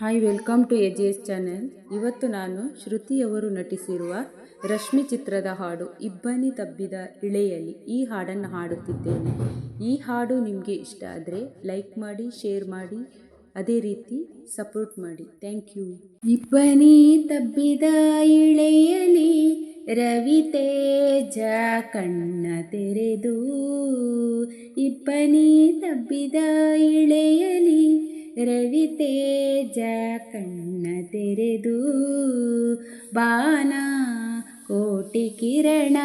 Hi, welcome to ಎಜೆಸ್ channel. ಇವತ್ತು ನಾನು ಶ್ರುತಿಯವರು ನಟಿಸಿರುವ ರಶ್ಮಿ ಚಿತ್ರದ ಹಾಡು ಇಬ್ಬನಿ ತಬ್ಬಿದ ಇಳೆಯಲಿ ಈ ಹಾಡನ್ನು ಹಾಡುತ್ತಿದ್ದೇನೆ. ಈ ಹಾಡು ನಿಮಗೆ ಇಷ್ಟ ಆದರೆ ಲೈಕ್ ಮಾಡಿ, ಶೇರ್ ಮಾಡಿ, ಅದೇ ರೀತಿ ಸಪೋರ್ಟ್ ಮಾಡಿ. Thank you. ಇಬ್ಬನಿ ತಬ್ಬಿದ ಇಳೆಯಲಿ ರವಿ ತೇಜ ಕಣ್ಣ ತೆರೆದು, ಇಬ್ಬನಿ ತಬ್ಬಿದ ಇಳೆಯಲಿ ರವಿ ತೇಜ ಕಣ್ಣ ತೆರೆದು, ಬಾನ ಕೋಟಿ ಕಿರಣ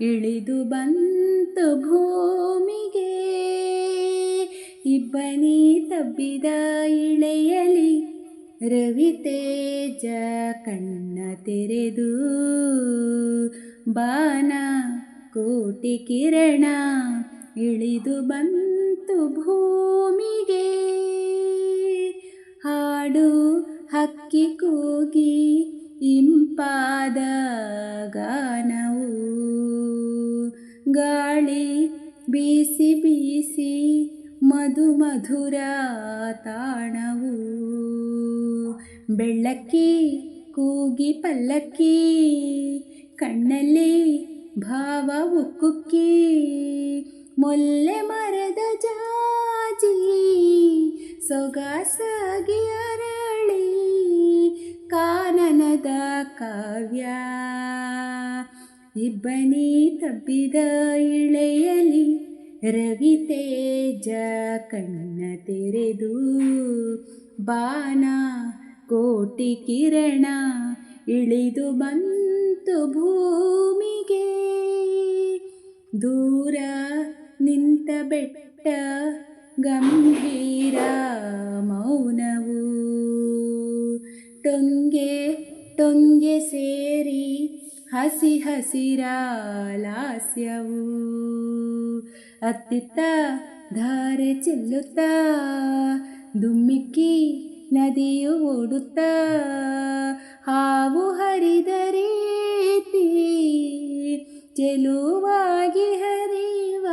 ಇಳಿದು ಬಂತು ಭೂಮಿಗೆ. ಇಬ್ಬನಿ ತಬ್ಬಿದ ಇಳೆಯಲಿ ರವಿ ತೇಜ ಕಣ್ಣ ತೆರೆದು, ಬಾನ ಕೋಟಿ ಕಿರಣ ಇಳಿದು ಬಂತು ಭೂಮಿಗೆ. ಹಾಡು ಹಕ್ಕಿ ಕೂಗಿ ಇಂಪಾದ ಗಾನವು, ಗಾಳಿ ಬೀಸಿ ಬೀಸಿ ಮಧು ಮಧುರ ತಾಣವು. ಬೆಳ್ಳಕ್ಕಿ ಕೂಗಿ ಪಲ್ಲಕ್ಕಿ ಕಣ್ಣಲ್ಲಿ ಭಾವ ಉಕ್ಕುಕ್ಕಿ, ಮೊಲ್ಲೆ ಮರದ ಜಾಜಿ ಸೊಗಸಾಗಿ ಅರಳಿ ಕಾನನದ ಕಾವ್ಯ. ಇಬ್ಬನಿ ತಬ್ಬಿದ ಇಳೆಯಲಿ ರವಿ ತೇಜ ಕಣ್ಣ ತೆರೆದು, ಬಾನ ಕೋಟಿ ಕಿರಣ ಇಳಿದು ಬಂತು ಭೂಮಿಗೆ. ದೂರ ನಿಂತ ಬೆಟ್ಟ ಗಂಭೀರ ಮೌನವು, ಟೊಂಗೆ ಟೊಂಗೆ ಸೇರಿ ಹಸಿ ಹಸಿರ ಲಾಸ್ಯವು. ಅತ್ತಿತ್ತ ಧಾರೆ ಚೆಲ್ಲುತ್ತಾ ದುಮ್ಮಿಕ್ಕಿ ನದಿಯು ಓಡುತ್ತಾ, ಹಾವು ಹರಿದ ರೀತಿ ಚೆಲುವಾಗಿ ಹರಿವ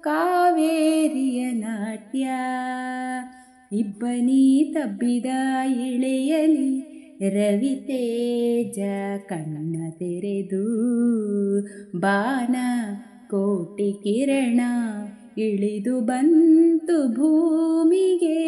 ಕಾವೇರಿಯ ನಾಟ್ಯ. ಇಬ್ಬನಿ ತಬ್ಬಿದ ಇಳೆಯಲಿ ರವಿ ತೇಜ ಕಣ್ಣ ತೆರೆದು, ಬಾನ ಕೋಟಿ ಕಿರಣ ಇಳಿದು ಬಂತು ಭೂಮಿಗೆ.